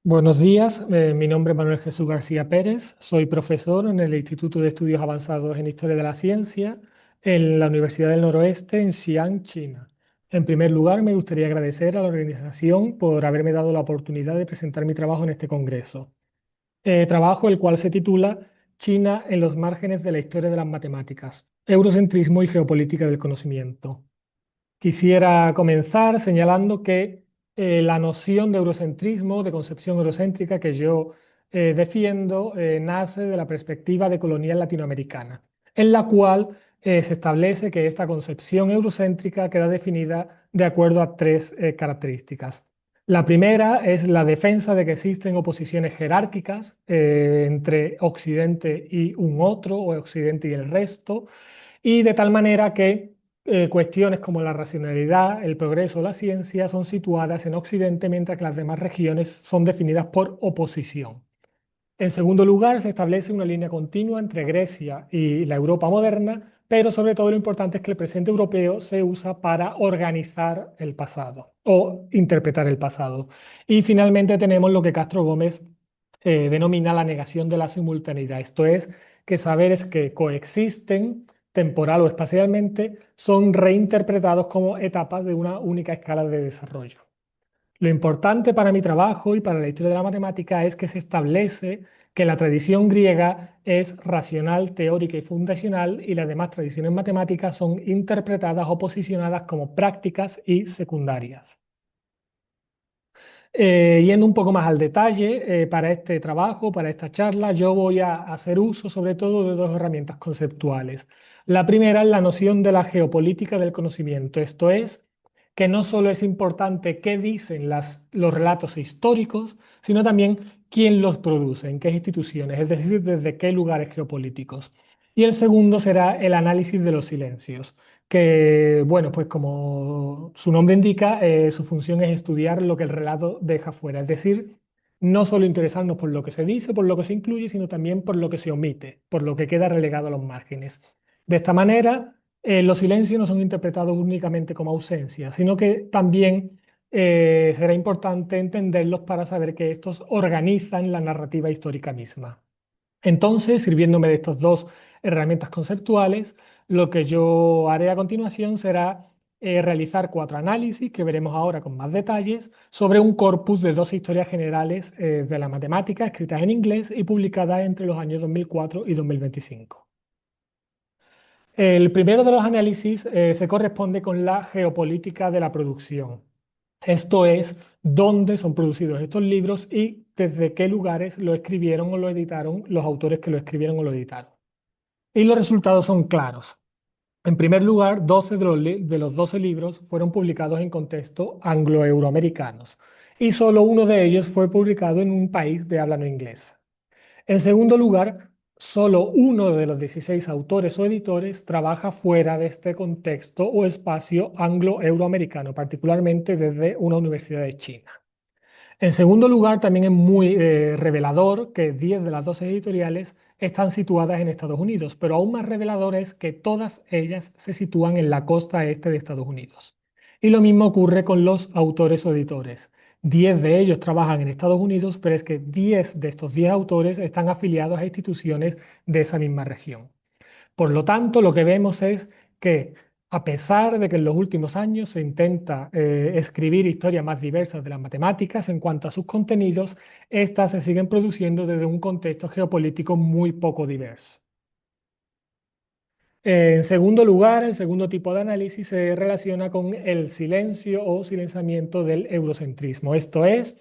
Buenos días, mi nombre es Manuel Jesús García Pérez, soy profesor en el Instituto de Estudios Avanzados en Historia de la Ciencia en la Universidad del Noroeste en Xi'an, China. En primer lugar, me gustaría agradecer a la organización por haberme dado la oportunidad de presentar mi trabajo en este congreso. Trabajo el cual se titula China en los márgenes de la historia de las matemáticas, eurocentrismo y geopolítica del conocimiento. Quisiera comenzar señalando que la noción de eurocentrismo, de concepción eurocéntrica que yo defiendo, nace de la perspectiva de colonial latinoamericana, en la cual se establece que esta concepción eurocéntrica queda definida de acuerdo a tres características. La primera es la defensa de que existen oposiciones jerárquicas entre Occidente y un otro, o Occidente y el resto, y de tal manera que cuestiones como la racionalidad, el progreso o la ciencia son situadas en Occidente, mientras que las demás regiones son definidas por oposición. En segundo lugar, se establece una línea continua entre Grecia y la Europa moderna, pero sobre todo lo importante es que el presente europeo se usa para organizar el pasado o interpretar el pasado. Y finalmente tenemos lo que Castro Gómez denomina la negación de la simultaneidad. Esto es, que saberes que coexisten temporal o espacialmente son reinterpretados como etapas de una única escala de desarrollo. Lo importante para mi trabajo y para la historia de la matemática es que se establece que la tradición griega es racional, teórica y fundacional, y las demás tradiciones matemáticas son interpretadas o posicionadas como prácticas y secundarias. Yendo un poco más al detalle, para este trabajo, para esta charla, yo voy a hacer uso sobre todo de dos herramientas conceptuales. La primera es la noción de la geopolítica del conocimiento, esto es, que no solo es importante qué dicen los relatos históricos, sino también quién los produce, en qué instituciones, es decir, desde qué lugares geopolíticos. Y el segundo será el análisis de los silencios, que, bueno, pues como su nombre indica, su función es estudiar lo que el relato deja fuera, es decir, no solo interesarnos por lo que se dice, por lo que se incluye, sino también por lo que se omite, por lo que queda relegado a los márgenes. De esta manera, los silencios no son interpretados únicamente como ausencia, sino que también será importante entenderlos para saber que estos organizan la narrativa histórica misma. Entonces, sirviéndome de estas dos herramientas conceptuales, lo que yo haré a continuación será realizar cuatro análisis que veremos ahora con más detalles sobre un corpus de dos historias generales de la matemática escritas en inglés y publicadas entre los años 2004 y 2025. El primero de los análisis se corresponde con la geopolítica de la producción. Esto es, dónde son producidos estos libros y desde qué lugares lo escribieron o lo editaron los autores que lo escribieron o lo editaron. Y los resultados son claros. En primer lugar, 12 de los 12 libros fueron publicados en contexto anglo-euroamericanos y solo uno de ellos fue publicado en un país de habla no inglesa. En segundo lugar, solo uno de los 16 autores o editores trabaja fuera de este contexto o espacio anglo-euroamericano, particularmente desde una universidad de China. En segundo lugar, también es muy revelador que 10 de las 12 editoriales están situadas en Estados Unidos, pero aún más revelador es que todas ellas se sitúan en la costa este de Estados Unidos. Y lo mismo ocurre con los autores o editores. 10 de ellos trabajan en Estados Unidos, pero es que 10 de estos 10 autores están afiliados a instituciones de esa misma región. Por lo tanto, lo que vemos es que a pesar de que en los últimos años se intenta escribir historias más diversas de las matemáticas en cuanto a sus contenidos, estas se siguen produciendo desde un contexto geopolítico muy poco diverso. En segundo lugar, el segundo tipo de análisis se relaciona con el silencio o silenciamiento del eurocentrismo. Esto es,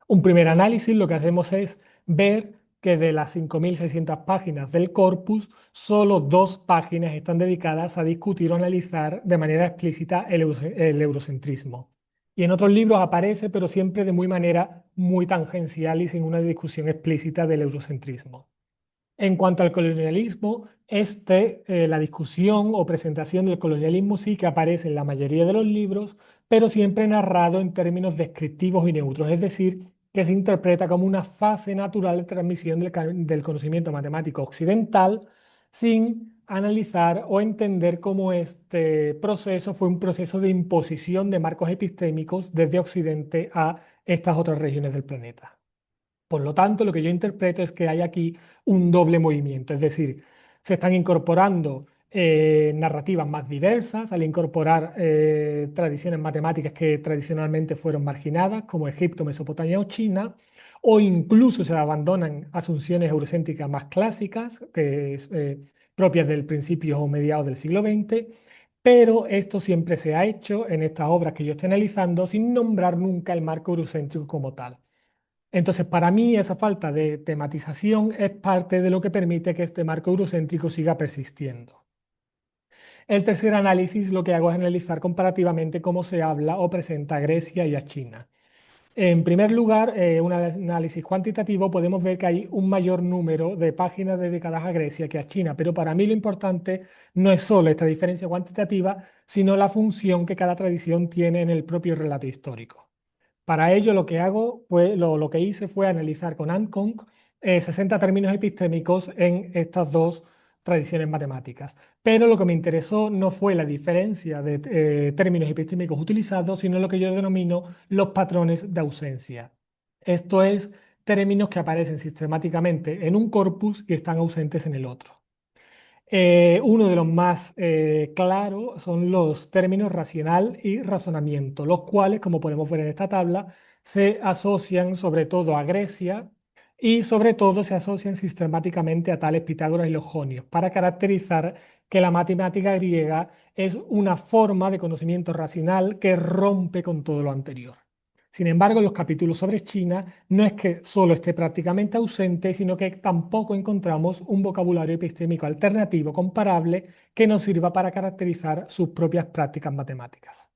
un primer análisis, lo que hacemos es ver que de las 5.600 páginas del corpus, solo 2 páginas están dedicadas a discutir o analizar de manera explícita el eurocentrismo. Y en otros libros aparece, pero siempre de manera muy tangencial y sin una discusión explícita del eurocentrismo. En cuanto al colonialismo, la discusión o presentación del colonialismo sí que aparece en la mayoría de los libros, pero siempre narrado en términos descriptivos y neutros, es decir, que se interpreta como una fase natural de transmisión del conocimiento matemático occidental, sin analizar o entender cómo este proceso fue un proceso de imposición de marcos epistémicos desde Occidente a estas otras regiones del planeta. Por lo tanto, lo que yo interpreto es que hay aquí un doble movimiento, es decir, se están incorporando narrativas más diversas al incorporar tradiciones matemáticas que tradicionalmente fueron marginadas, como Egipto, Mesopotamia o China, o incluso se abandonan asunciones eurocéntricas más clásicas, propias del principio o mediados del siglo XX, pero esto siempre se ha hecho en estas obras que yo estoy analizando sin nombrar nunca el marco eurocéntrico como tal. Entonces, para mí, esa falta de tematización es parte de lo que permite que este marco eurocéntrico siga persistiendo. El tercer análisis lo que hago es analizar comparativamente cómo se habla o presenta a Grecia y a China. En primer lugar, un análisis cuantitativo, podemos ver que hay un mayor número de páginas dedicadas a Grecia que a China, pero para mí lo importante no es solo esta diferencia cuantitativa, sino la función que cada tradición tiene en el propio relato histórico. Para ello lo que hice fue analizar con Ancong 60 términos epistémicos en estas dos tradiciones matemáticas. Pero lo que me interesó no fue la diferencia de términos epistémicos utilizados, sino lo que yo denomino los patrones de ausencia. Esto es, términos que aparecen sistemáticamente en un corpus y están ausentes en el otro. Uno de los más claros son los términos racional y razonamiento, los cuales, como podemos ver en esta tabla, se asocian sobre todo a Grecia y sobre todo se asocian sistemáticamente a Tales, Pitágoras y los jonios, para caracterizar que la matemática griega es una forma de conocimiento racional que rompe con todo lo anterior. Sin embargo, en los capítulos sobre China no es que solo esté prácticamente ausente, sino que tampoco encontramos un vocabulario epistémico alternativo comparable que nos sirva para caracterizar sus propias prácticas matemáticas.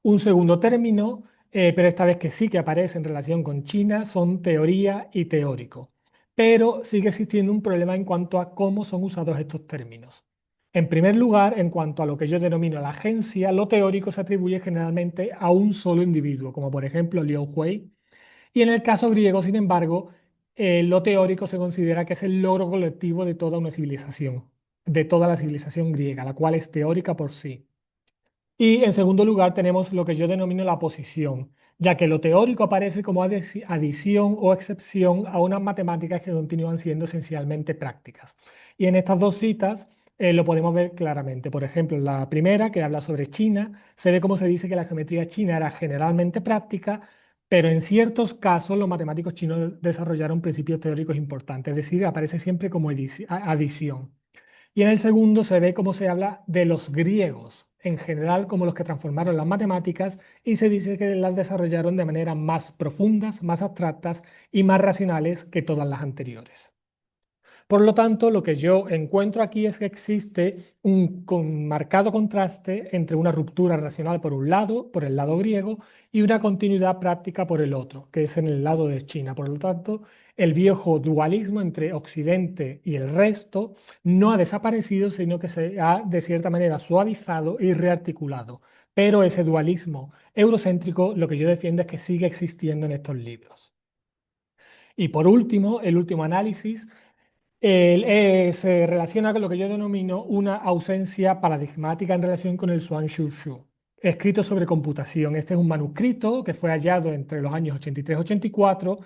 Un segundo término, pero esta vez que sí que aparece en relación con China, son teoría y teórico. Pero sigue existiendo un problema en cuanto a cómo son usados estos términos. En primer lugar, en cuanto a lo que yo denomino la agencia, lo teórico se atribuye generalmente a un solo individuo, como por ejemplo Liu Hui. Y en el caso griego, sin embargo, lo teórico se considera que es el logro colectivo de toda una civilización, de toda la civilización griega, la cual es teórica por sí. Y en segundo lugar tenemos lo que yo denomino la posición, ya que lo teórico aparece como adición o excepción a unas matemáticas que continúan siendo esencialmente prácticas. Y en estas dos citas lo podemos ver claramente. Por ejemplo, en la primera, que habla sobre China, se ve cómo se dice que la geometría china era generalmente práctica, pero en ciertos casos los matemáticos chinos desarrollaron principios teóricos importantes, es decir, aparece siempre como adición. Y en el segundo se ve cómo se habla de los griegos, en general como los que transformaron las matemáticas y se dice que las desarrollaron de manera más profundas, más abstractas y más racionales que todas las anteriores. Por lo tanto, lo que yo encuentro aquí es que existe un marcado contraste entre una ruptura racional por un lado, por el lado griego, y una continuidad práctica por el otro, que es en el lado de China. Por lo tanto, el viejo dualismo entre Occidente y el resto no ha desaparecido, sino que se ha de cierta manera suavizado y rearticulado. Pero ese dualismo eurocéntrico, lo que yo defiendo es que sigue existiendo en estos libros. Y por último, el último análisis se relaciona con lo que yo denomino una ausencia paradigmática en relación con el Shu, escrito sobre computación. Este es un manuscrito que fue hallado entre los años 83 y 84,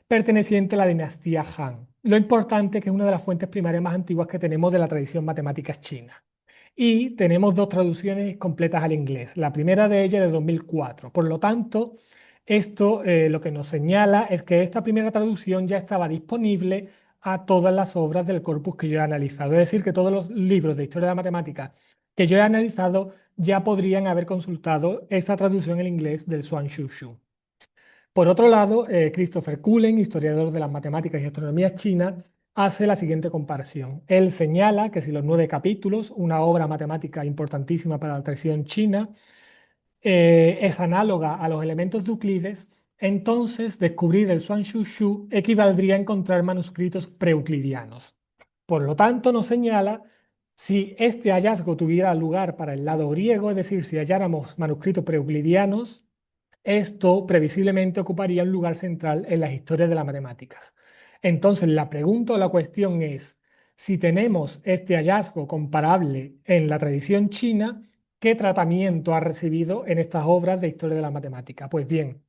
perteneciente a la dinastía Han. Lo importante es que es una de las fuentes primarias más antiguas que tenemos de la tradición matemática china. Y tenemos dos traducciones completas al inglés. La primera de ellas de 2004. Por lo tanto, esto lo que nos señala es que esta primera traducción ya estaba disponible a todas las obras del corpus que yo he analizado. Es decir, que todos los libros de historia de la matemática que yo he analizado ya podrían haber consultado esta traducción en inglés del Shu. Por otro lado, Christopher Cullen, historiador de las matemáticas y astronomía china, hace la siguiente comparación. Él señala que si los 9 capítulos, una obra matemática importantísima para la tradición china, es análoga a los elementos de Euclides, entonces descubrir el Shu equivaldría a encontrar manuscritos preeuclidianos. Por lo tanto, nos señala si este hallazgo tuviera lugar para el lado griego, es decir, si halláramos manuscritos preeuclidianos, esto previsiblemente ocuparía un lugar central en las historias de las matemáticas. Entonces, la pregunta o la cuestión es, si tenemos este hallazgo comparable en la tradición china, ¿qué tratamiento ha recibido en estas obras de historia de la matemática? Pues bien,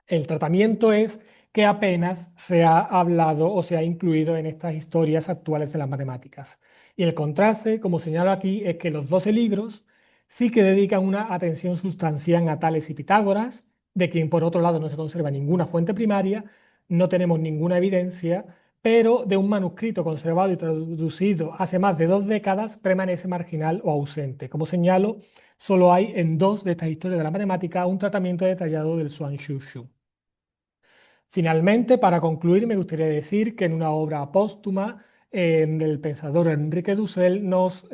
el tratamiento es que apenas se ha hablado o se ha incluido en estas historias actuales de las matemáticas. Y el contraste, como señalo aquí, es que los 12 libros sí que dedican una atención sustancial a Tales y Pitágoras, de quien por otro lado no se conserva ninguna fuente primaria, no tenemos ninguna evidencia, pero de un manuscrito conservado y traducido hace más de 2 décadas permanece marginal o ausente. Como señalo, solo hay en 2 de estas historias de la matemática un tratamiento detallado del Shunshu. Finalmente, para concluir, me gustaría decir que en una obra póstuma, el pensador Enrique Dussel nos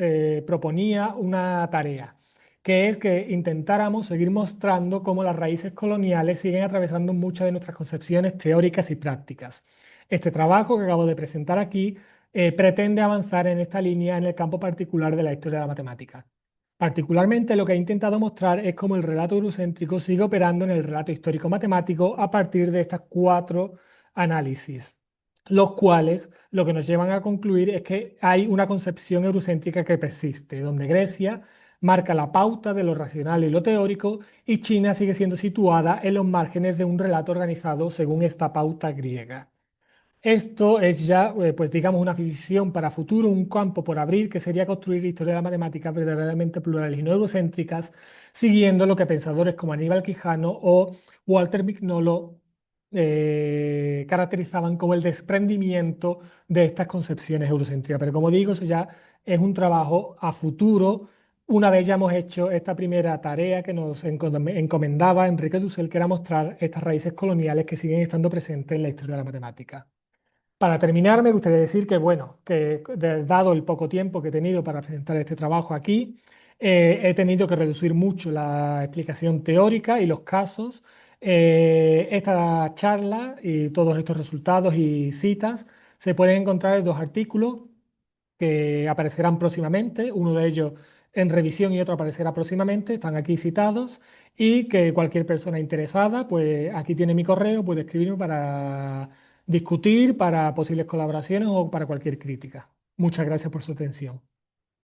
proponía una tarea, que es que intentáramos seguir mostrando cómo las raíces coloniales siguen atravesando muchas de nuestras concepciones teóricas y prácticas. Este trabajo que acabo de presentar aquí pretende avanzar en esta línea en el campo particular de la historia de la matemática. Particularmente lo que he intentado mostrar es cómo el relato eurocéntrico sigue operando en el relato histórico-matemático a partir de estas 4 análisis, los cuales lo que nos llevan a concluir es que hay una concepción eurocéntrica que persiste, donde Grecia marca la pauta de lo racional y lo teórico y China sigue siendo situada en los márgenes de un relato organizado según esta pauta griega. Esto es ya, pues digamos, una visión para futuro, un campo por abrir, que sería construir historias de la matemática verdaderamente plurales y no eurocéntricas, siguiendo lo que pensadores como Aníbal Quijano o Walter Mignolo caracterizaban como el desprendimiento de estas concepciones eurocéntricas. Pero como digo, eso ya es un trabajo a futuro, una vez ya hemos hecho esta primera tarea que nos encomendaba Enrique Dussel, que era mostrar estas raíces coloniales que siguen estando presentes en la historia de la matemática. Para terminar, me gustaría decir que, bueno, que dado el poco tiempo que he tenido para presentar este trabajo aquí, he tenido que reducir mucho la explicación teórica y los casos. Esta charla y todos estos resultados y citas se pueden encontrar en 2 artículos que aparecerán próximamente, uno de ellos en revisión y otro aparecerá próximamente, están aquí citados y que cualquier persona interesada, pues aquí tiene mi correo, puede escribirme para discutir, para posibles colaboraciones o para cualquier crítica. Muchas gracias por su atención.